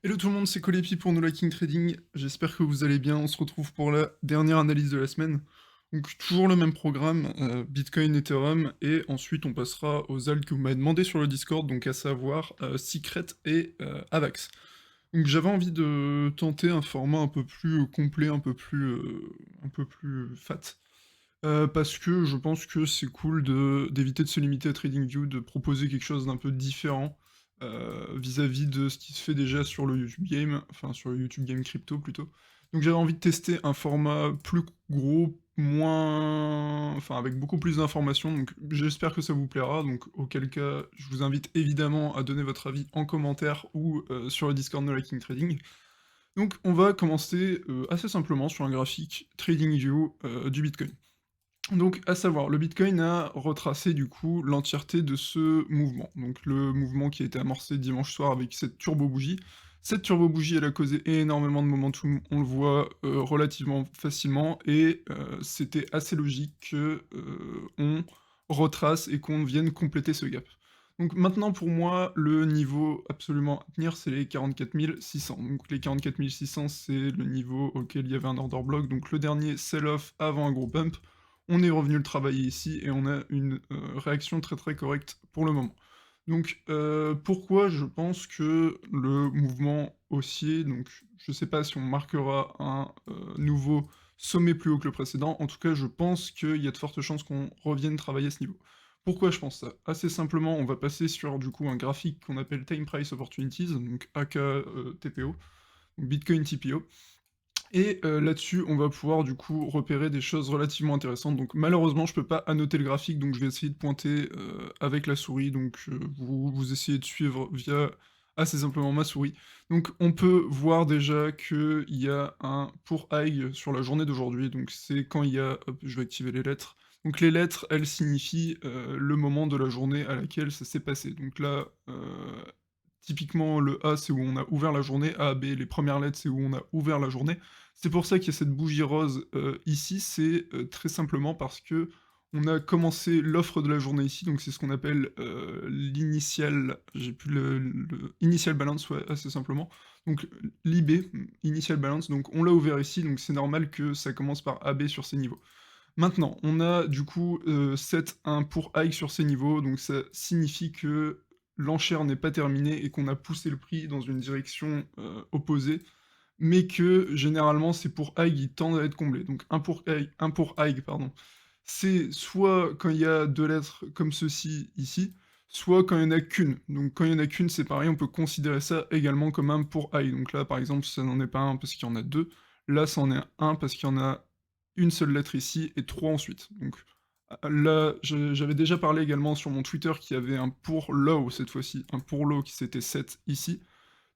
Hello tout le monde, c'est Colépi pour No Liking Trading. J'espère que vous allez bien. On se retrouve pour la dernière analyse de la semaine. Donc toujours le même programme, Bitcoin, Ethereum, et ensuite on passera aux alts que vous m'avez demandé sur le Discord, donc à savoir Secret et Avax. Donc j'avais envie de tenter un format un peu plus complet, un peu plus fat. Parce que je pense que c'est cool d'éviter de se limiter à TradingView, de proposer quelque chose d'un peu différent, vis-à-vis de ce qui se fait déjà sur le YouTube Game, enfin sur le YouTube Game Crypto plutôt. Donc j'avais envie de tester un format plus gros, moins enfin avec beaucoup plus d'informations, donc j'espère que ça vous plaira, donc auquel cas, je vous invite évidemment à donner votre avis en commentaire ou, sur le Discord No Liking Trading. Donc on va commencer, assez simplement sur un graphique TradingView, du Bitcoin. Donc, à savoir, le Bitcoin a retracé du coup l'entièreté de ce mouvement. Donc le mouvement qui a été amorcé dimanche soir avec cette turbo bougie. Cette turbo bougie, elle a causé énormément de momentum, on le voit relativement facilement, et c'était assez logique que on retrace et qu'on vienne compléter ce gap. Donc maintenant pour moi, le niveau absolument à tenir, c'est les 44 600. Donc les 44 600, c'est le niveau auquel il y avait un order block, donc le dernier sell-off avant un gros pump. On est revenu le travailler ici et on a une réaction très très correcte pour le moment. Donc pourquoi je pense que le mouvement haussier, donc je sais pas si on marquera un nouveau sommet plus haut que le précédent, en tout cas je pense qu'il y a de fortes chances qu'on revienne travailler à ce niveau. Pourquoi je pense ça? Assez simplement, on va passer sur du coup un graphique qu'on appelle Time Price Opportunities, donc aka TPO, donc Bitcoin TPO. Et là-dessus, on va pouvoir du coup repérer des choses relativement intéressantes. Donc malheureusement, je peux pas annoter le graphique, donc je vais essayer de pointer avec la souris. Donc vous essayez de suivre via assez simplement ma souris. Donc on peut voir déjà qu'il y a un pour high sur la journée d'aujourd'hui. Donc c'est quand il y a, hop, je vais activer les lettres. Donc les lettres, elles signifient le moment de la journée à laquelle ça s'est passé. Donc là, typiquement, le A, c'est où on a ouvert la journée, A, B, les premières lettres, c'est où on a ouvert la journée. C'est pour ça qu'il y a cette bougie rose ici, c'est très simplement parce que on a commencé l'offre de la journée ici, donc c'est ce qu'on appelle l'initial, j'ai plus le initial balance, ouais, assez simplement. Donc l'IB, initial balance, donc on l'a ouvert ici, donc c'est normal que ça commence par AB sur ces niveaux. Maintenant, on a du coup set un pour high sur ces niveaux, donc ça signifie que l'enchère n'est pas terminée et qu'on a poussé le prix dans une direction opposée, mais que généralement ces pour high ils tendent à être comblés. Donc un pour high, pardon, c'est soit quand il y a deux lettres comme ceci ici, soit quand il n'y en a qu'une. Donc quand il n'y en a qu'une, c'est pareil, on peut considérer ça également comme un pour high. Donc là, par exemple, ça n'en est pas un parce qu'il y en a deux. Là, ça en est un parce qu'il y en a une seule lettre ici et trois ensuite. Donc là, j'avais déjà parlé également sur mon Twitter qu'il y avait un pour low cette fois-ci, un pour low qui s'était 7 ici.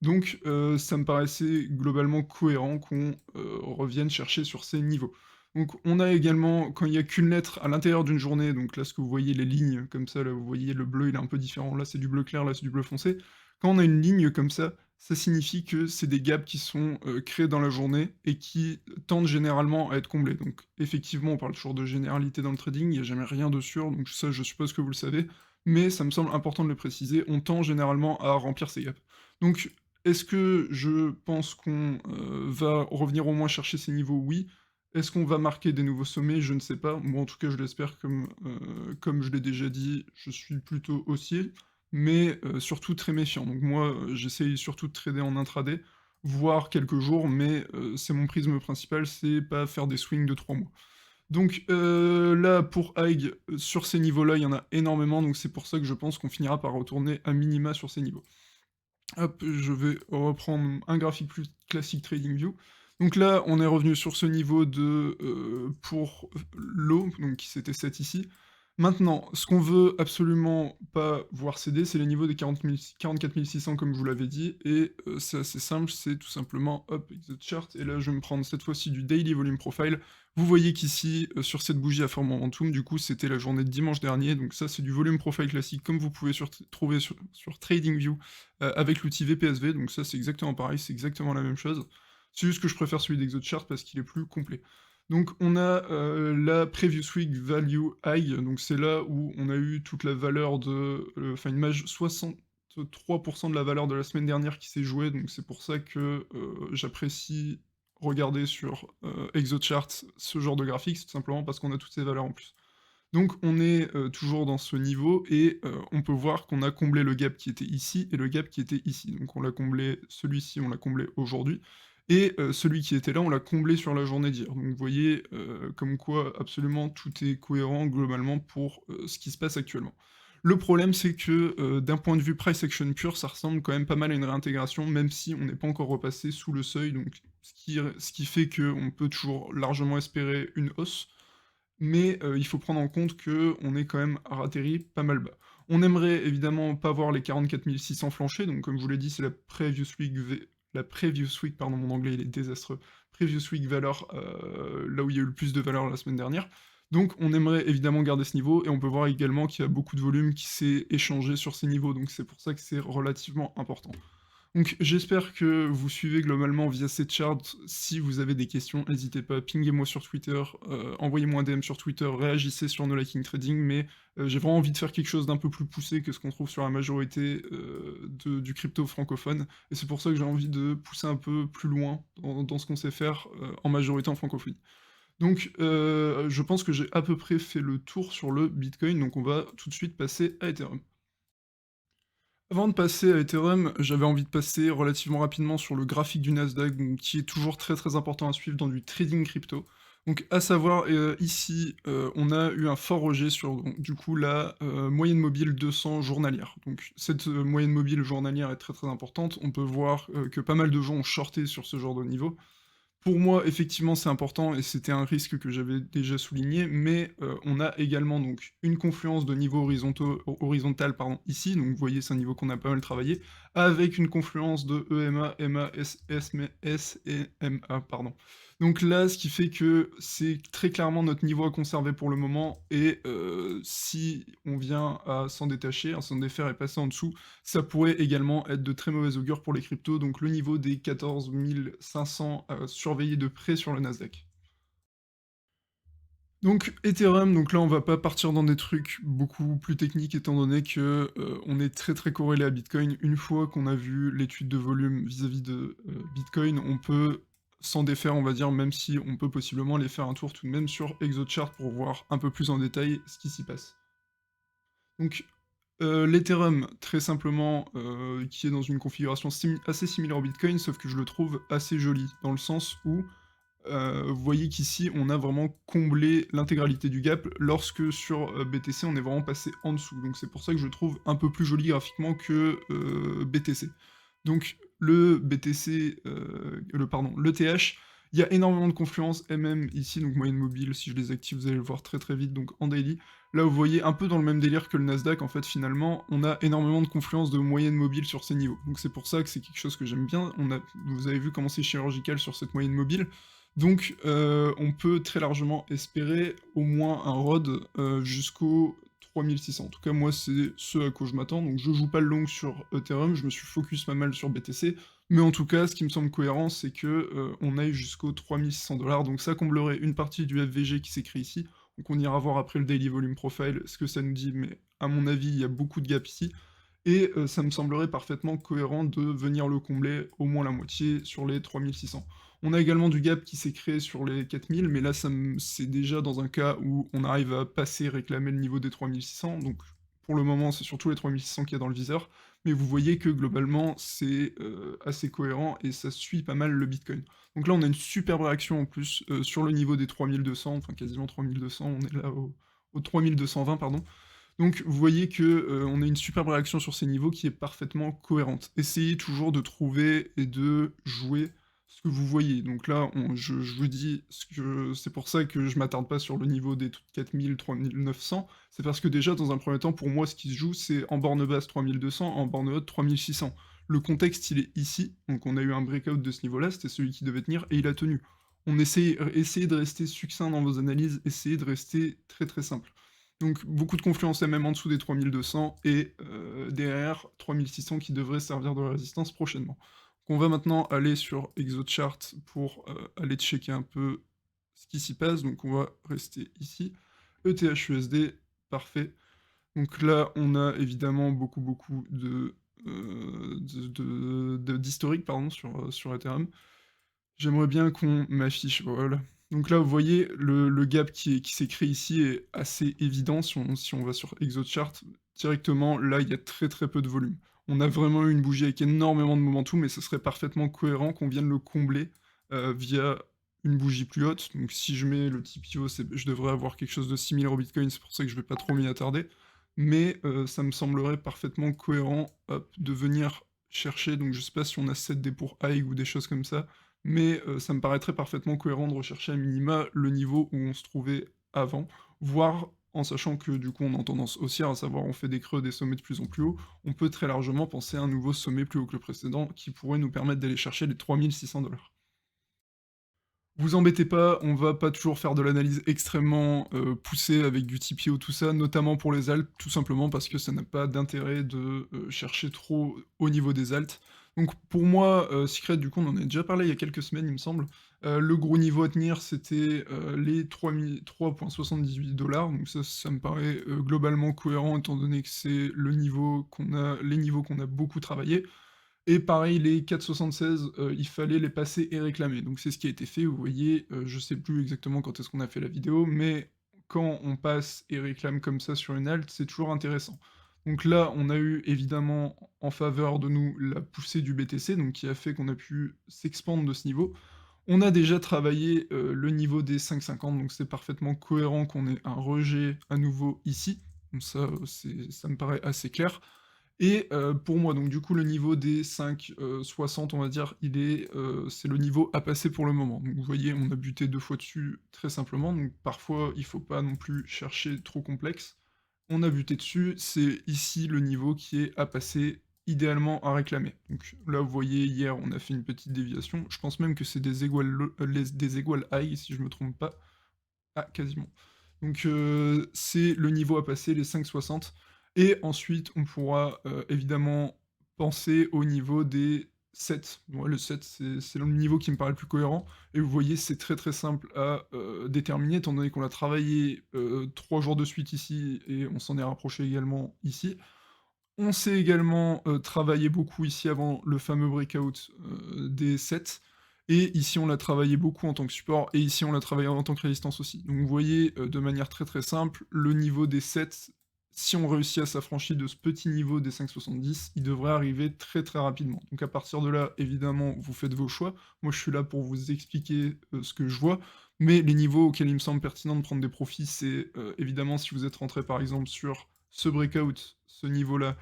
Donc ça me paraissait globalement cohérent qu'on revienne chercher sur ces niveaux. Donc on a également, quand il y a qu'une lettre à l'intérieur d'une journée, donc là ce que vous voyez les lignes comme ça, là vous voyez le bleu il est un peu différent, là c'est du bleu clair, là c'est du bleu foncé. Quand on a une ligne comme ça signifie que c'est des gaps qui sont créés dans la journée et qui tendent généralement à être comblés. Donc effectivement on parle toujours de généralité dans le trading, il n'y a jamais rien de sûr, donc ça je suppose que vous le savez, mais ça me semble important de le préciser, on tend généralement à remplir ces gaps. Donc est-ce que je pense qu'on va revenir au moins chercher ces niveaux? Oui. Est-ce qu'on va marquer des nouveaux sommets? Je ne sais pas. Moi, en tout cas, je l'espère comme je l'ai déjà dit, je suis plutôt haussier, mais surtout très méfiant. Donc moi, j'essaye surtout de trader en intraday, voire quelques jours, mais c'est mon prisme principal, c'est pas faire des swings de 3 mois. Donc là, pour Haig, sur ces niveaux-là, il y en a énormément, donc c'est pour ça que je pense qu'on finira par retourner à minima sur ces niveaux. Hop, je vais reprendre un graphique plus classique TradingView. Donc là, on est revenu sur ce niveau de pour l'eau, donc qui s'était 7 ici. Maintenant, ce qu'on veut absolument pas voir céder, c'est les niveaux des 44 600 comme je vous l'avais dit, et c'est assez simple, c'est tout simplement, hop, exit chart, et là je vais me prendre cette fois-ci du Daily Volume Profile. Vous voyez qu'ici, sur cette bougie à forme momentum, du coup c'était la journée de dimanche dernier, donc ça c'est du Volume Profile classique comme vous pouvez trouver sur TradingView avec l'outil VPSV, donc ça c'est exactement pareil, c'est exactement la même chose. C'est juste que je préfère celui d'ExoChart parce qu'il est plus complet. Donc on a la Previous Week Value High, donc c'est là où on a eu toute la valeur de, enfin une maj 3 de la valeur de la semaine dernière qui s'est jouée, donc c'est pour ça que, j'apprécie regarder sur, Exocharts ce genre de graphique, c'est tout simplement parce qu'on a toutes ces valeurs en plus. Donc on est, toujours dans ce niveau et on peut voir qu'on a comblé le gap qui était ici et le gap qui était ici. Donc on l'a comblé celui-ci, on l'a comblé aujourd'hui et celui qui était là, on l'a comblé sur la journée d'hier. Donc vous voyez, comme quoi absolument tout est cohérent globalement pour, ce qui se passe actuellement. Le problème, c'est que, d'un point de vue price action pure, ça ressemble quand même pas mal à une réintégration, même si on n'est pas encore repassé sous le seuil, donc ce qui fait qu'on peut toujours largement espérer une hausse. Mais il faut prendre en compte qu'on est quand même atterri pas mal bas. On aimerait évidemment pas voir les 44 600 flancher, donc comme je vous l'ai dit, c'est la previous week, pardon, mon anglais il est désastreux. Previous week valeur, là où il y a eu le plus de valeur la semaine dernière. Donc on aimerait évidemment garder ce niveau et on peut voir également qu'il y a beaucoup de volume qui s'est échangé sur ces niveaux, donc c'est pour ça que c'est relativement important. Donc j'espère que vous suivez globalement via cette charte. Si vous avez des questions, n'hésitez pas, pinguez-moi sur Twitter, envoyez-moi un DM sur Twitter, réagissez sur No Liking Trading, mais j'ai vraiment envie de faire quelque chose d'un peu plus poussé que ce qu'on trouve sur la majorité du crypto francophone, et c'est pour ça que j'ai envie de pousser un peu plus loin dans ce qu'on sait faire en majorité en francophonie. Donc je pense que j'ai à peu près fait le tour sur le Bitcoin, donc on va tout de suite passer à Ethereum. Avant de passer à Ethereum, j'avais envie de passer relativement rapidement sur le graphique du Nasdaq, donc qui est toujours très très important à suivre dans du trading crypto. Donc à savoir, ici, on a eu un fort rejet sur donc du coup la, moyenne mobile 200 journalière. Donc cette, moyenne mobile journalière est très très importante. On peut voir, que pas mal de gens ont shorté sur ce genre de niveau. Pour moi, effectivement, c'est important et c'était un risque que j'avais déjà souligné, mais on a également donc une confluence de niveaux horizontal pardon, ici, donc vous voyez, c'est un niveau qu'on a pas mal travaillé, avec une confluence de EMA, MA, S et MA, pardon. Donc là, ce qui fait que c'est très clairement notre niveau à conserver pour le moment, et si on vient à s'en détacher, à s'en défaire et passer en dessous, ça pourrait également être de très mauvais augure pour les cryptos, donc le niveau des 14 500 à surveiller de près sur le Nasdaq. Donc Ethereum, donc là on va pas partir dans des trucs beaucoup plus techniques étant donné que on est très très corrélé à Bitcoin. Une fois qu'on a vu l'étude de volume vis-à-vis de Bitcoin, on peut s'en défaire on va dire, même si on peut possiblement aller faire un tour tout de même sur ExoChart pour voir un peu plus en détail ce qui s'y passe. Donc l'Ethereum, très simplement, qui est dans une configuration assez similaire au Bitcoin, sauf que je le trouve assez joli, dans le sens où, vous voyez qu'ici, on a vraiment comblé l'intégralité du gap, lorsque sur, BTC, on est vraiment passé en dessous. Donc c'est pour ça que je le trouve un peu plus joli graphiquement que, BTC. Donc le BTC, le TH, il y a énormément de confluence MM ici, donc moyenne mobile, si je les active, vous allez le voir très très vite, donc en daily. Là, vous voyez, un peu dans le même délire que le Nasdaq, en fait, finalement, on a énormément de confluence de moyenne mobile sur ces niveaux. Donc c'est pour ça que c'est quelque chose que j'aime bien. Vous avez vu comment c'est chirurgical sur cette moyenne mobile. Donc on peut très largement espérer au moins un ROD jusqu'au 3600. En tout cas, moi, c'est ce à quoi je m'attends. Donc je joue pas le long sur Ethereum, je me suis focus pas mal sur BTC. Mais en tout cas, ce qui me semble cohérent, c'est que on aille jusqu'aux 3600 $. Donc ça comblerait une partie du FVG qui s'écrit ici. Donc on ira voir après le Daily Volume Profile ce que ça nous dit, mais à mon avis, il y a beaucoup de gaps ici. Et ça me semblerait parfaitement cohérent de venir le combler au moins la moitié sur les 3600. On a également du gap qui s'est créé sur les 4000, mais là c'est déjà dans un cas où on arrive à passer, réclamer le niveau des 3600, donc pour le moment c'est surtout les 3600 qu'il y a dans le viseur, mais vous voyez que globalement c'est assez cohérent et ça suit pas mal le Bitcoin. Donc là on a une superbe réaction en plus sur le niveau des 3200, enfin quasiment 3200, on est là au 3220 pardon. Donc vous voyez que on a une superbe réaction sur ces niveaux qui est parfaitement cohérente. Essayez toujours de trouver et de jouer ce que vous voyez. Donc là, je vous dis, c'est pour ça que je m'attarde pas sur le niveau des 4000, 3900. C'est parce que déjà, dans un premier temps, pour moi, ce qui se joue, c'est en borne basse 3200, en borne haute 3600. Le contexte, il est ici. Donc on a eu un breakout de ce niveau-là, c'était celui qui devait tenir, et il a tenu. Essayez de rester succinct dans vos analyses, essayez de rester très très simple. Donc beaucoup de confluence même en dessous des 3200 et derrière 3600 qui devrait servir de résistance prochainement. Donc on va maintenant aller sur ExoChart pour aller checker un peu ce qui s'y passe. Donc on va rester ici. ETHUSD, parfait. Donc là on a évidemment beaucoup de d'historique pardon sur Ethereum. J'aimerais bien qu'on m'affiche, voilà. Donc là, vous voyez, le gap qui s'est créé ici est assez évident si on va sur ExoChart directement, là, il y a très, très peu de volume. On a vraiment eu une bougie avec énormément de momentum, mais ce serait parfaitement cohérent qu'on vienne le combler, via une bougie plus haute. Donc si je mets le TPO, je devrais avoir quelque chose de similaire au Bitcoin, c'est pour ça que je vais pas trop m'y attarder. Mais, ça me semblerait parfaitement cohérent, hop, de venir chercher, donc je sais pas si on a 7D pour high ou des choses comme ça, mais ça me paraîtrait parfaitement cohérent de rechercher à minima le niveau où on se trouvait avant, voire en sachant que du coup on a tendance haussière, à savoir on fait des creux, des sommets de plus en plus haut, on peut très largement penser à un nouveau sommet plus haut que le précédent qui pourrait nous permettre d'aller chercher les 3 600 $. Vous embêtez pas, on va pas toujours faire de l'analyse extrêmement, poussée avec du TPO tout ça, notamment pour les alts, tout simplement parce que ça n'a pas d'intérêt de, chercher trop au niveau des alts. Donc pour moi, Secret du coup on en a déjà parlé il y a quelques semaines il me semble, le gros niveau à tenir c'était, les 3,78 $, donc ça me paraît, globalement cohérent étant donné que c'est les niveaux qu'on a beaucoup travaillé. Et pareil, les 4,76, il fallait les passer et réclamer. Donc c'est ce qui a été fait, vous voyez, je sais plus exactement quand est-ce qu'on a fait la vidéo, mais quand on passe et réclame comme ça sur une alt, c'est toujours intéressant. Donc là, on a eu évidemment en faveur de nous la poussée du BTC, donc qui a fait qu'on a pu s'expandre de ce niveau. On a déjà travaillé, le niveau des 5,50, donc c'est parfaitement cohérent qu'on ait un rejet à nouveau ici. Donc ça me paraît assez clair. Et pour moi, donc du coup, le niveau des 5, 60, on va dire, c'est le niveau à passer pour le moment. Donc vous voyez, on a buté 2 fois dessus très simplement, donc parfois, il faut pas non plus chercher trop complexe. On a buté dessus, c'est ici le niveau qui est à passer, idéalement à réclamer. Donc là, vous voyez, hier, on a fait une petite déviation. Je pense même que c'est des iguales high, si je me trompe pas. Ah, quasiment. Donc c'est le niveau à passer, les 5,60 et ensuite on pourra, évidemment penser au niveau des 7. Ouais, le 7 c'est le niveau qui me paraît le plus cohérent et vous voyez, c'est très, très simple à, déterminer étant donné qu'on l'a travaillé, 3 jours de suite ici et on s'en est rapproché également ici. On s'est également, travaillé beaucoup ici avant le fameux breakout, des 7 et ici on l'a travaillé beaucoup en tant que support et ici on l'a travaillé en tant que résistance aussi. Donc vous voyez, de manière très, très simple, le niveau des 7, si on réussit à s'affranchir de ce petit niveau des 5,70, il devrait arriver très, très rapidement. Donc à partir de là, évidemment, vous faites vos choix. Moi, je suis là pour vous expliquer, ce que je vois, mais les niveaux auxquels il me semble pertinent de prendre des profits, c'est, évidemment si vous êtes rentré par exemple sur ce breakout, ce niveau-là,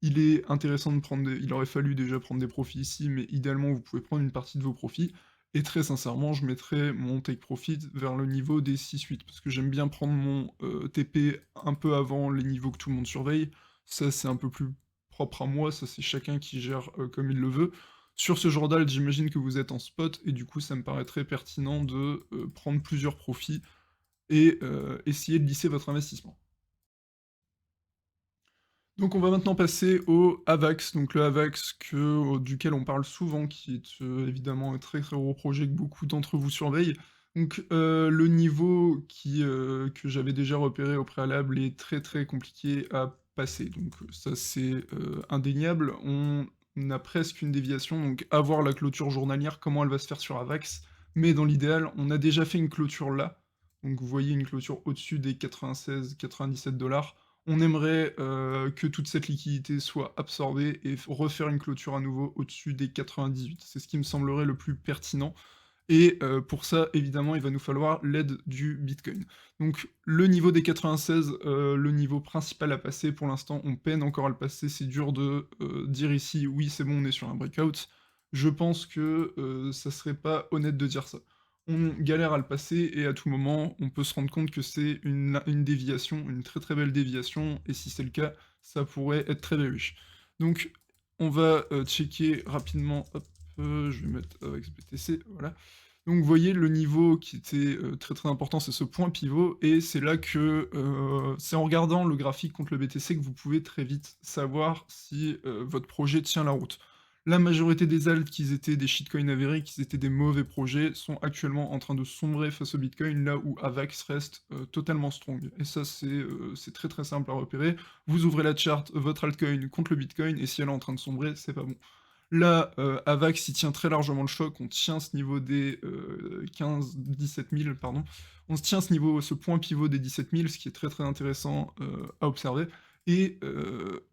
il est intéressant de prendre il aurait fallu déjà prendre des profits ici, mais idéalement, vous pouvez prendre une partie de vos profits et très sincèrement, je mettrais mon take profit vers le niveau des 6-8 parce que j'aime bien prendre mon, TP un peu avant les niveaux que tout le monde surveille. Ça, c'est un peu plus propre à moi, ça, c'est chacun qui gère, comme il le veut. Sur ce genre d'alt, j'imagine que vous êtes en spot et du coup, ça me paraîtrait pertinent de, prendre plusieurs profits et essayer de lisser votre investissement. Donc on va maintenant passer au AVAX, donc le AVAX duquel on parle souvent, qui est évidemment un très très gros projet que beaucoup d'entre vous surveillent. Donc le niveau que j'avais déjà repéré au préalable est très très compliqué à passer, donc ça c'est indéniable. On a presque une déviation, donc à voir la clôture journalière, comment elle va se faire sur AVAX, mais dans l'idéal, on a déjà fait une clôture là, donc vous voyez une clôture au-dessus des 96-97 $. On aimerait, que toute cette liquidité soit absorbée et refaire une clôture à nouveau au-dessus des 98. C'est ce qui me semblerait le plus pertinent et pour ça, évidemment, il va nous falloir l'aide du Bitcoin. Donc le niveau des 96, le niveau principal à passer, pour l'instant, on peine encore à le passer. C'est dur de, dire ici: «Oui, c'est bon, on est sur un breakout». Je pense que, ça serait pas honnête de dire ça. On galère à le passer et à tout moment, on peut se rendre compte que c'est une déviation, une très, très belle déviation et si c'est le cas, ça pourrait être très bearish. Donc on va, checker rapidement, hop, je vais mettre avec BTC, voilà. Donc vous voyez le niveau qui était, très, très important, c'est ce point pivot et c'est là que, c'est en regardant le graphique contre le BTC que vous pouvez très vite savoir si, votre projet tient la route. La majorité des alts qui étaient des shitcoins avérés, qui étaient des mauvais projets, sont actuellement en train de sombrer face au Bitcoin, là où Avax reste, totalement strong et ça, c'est très, très simple à repérer. Vous ouvrez la chart, votre altcoin contre le Bitcoin et si elle est en train de sombrer, c'est pas bon. Là, Avax, il tient très largement le choc. On tient ce niveau des 15-17 000, pardon. On se tient ce point pivot des 17 000, ce qui est très très intéressant à observer. Et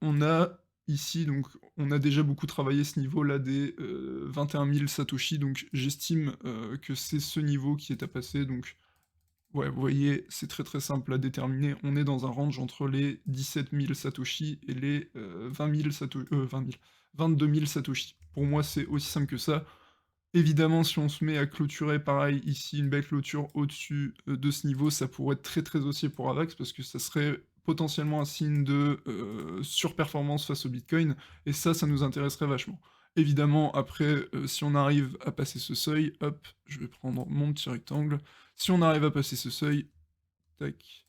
on a ici, donc, on a déjà beaucoup travaillé ce niveau-là des 21 000 Satoshi. Donc, j'estime que c'est ce niveau qui est à passer. Donc, ouais, vous voyez, c'est très très simple à déterminer. On est dans un range entre les 17 000 Satoshi et les 20 000 Satoshi, 20 000, 22 000 Satoshi. Pour moi, c'est aussi simple que ça. Évidemment, si on se met à clôturer, pareil, ici, une belle clôture au-dessus de ce niveau, ça pourrait être très très haussier pour Avax, parce que ça serait potentiellement un signe de surperformance face au Bitcoin, et ça nous intéresserait vachement. Évidemment, après, si on arrive à passer ce seuil, hop, je vais prendre mon petit rectangle, si on arrive à passer ce seuil, tac,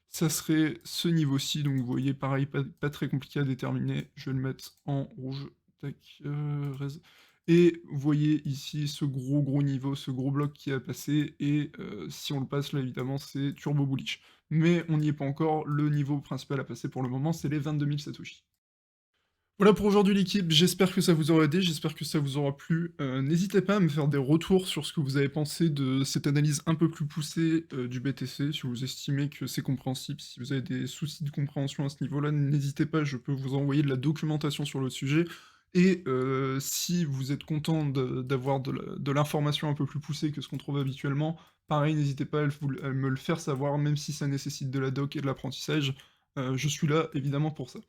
ça serait ce niveau-ci, donc vous voyez, pareil, pas très compliqué à déterminer, je vais le mettre en rouge, tac, et vous voyez ici ce gros niveau, ce gros bloc qui a passé, et si on le passe là, évidemment, c'est turbo bullish. Mais on n'y est pas encore, le niveau principal à passer pour le moment, c'est les 22 000 Satoshi. Voilà pour aujourd'hui l'équipe, j'espère que ça vous aura aidé, j'espère que ça vous aura plu. N'hésitez pas à me faire des retours sur ce que vous avez pensé de cette analyse un peu plus poussée du BTC, si vous estimez que c'est compréhensible, si vous avez des soucis de compréhension à ce niveau-là, n'hésitez pas, je peux vous envoyer de la documentation sur le sujet. Et si vous êtes content d'avoir de l'information un peu plus poussée que ce qu'on trouve habituellement, pareil, n'hésitez pas à me le faire savoir, même si ça nécessite de la doc et de l'apprentissage, je suis là évidemment pour ça.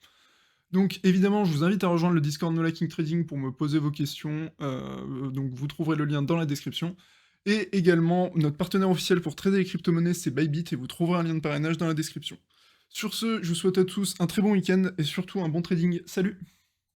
Donc évidemment, je vous invite à rejoindre le Discord No Liking Trading pour me poser vos questions, donc vous trouverez le lien dans la description. Et également, notre partenaire officiel pour trader les crypto-monnaies, c'est Bybit, et vous trouverez un lien de parrainage dans la description. Sur ce, je vous souhaite à tous un très bon week-end, et surtout un bon trading. Salut!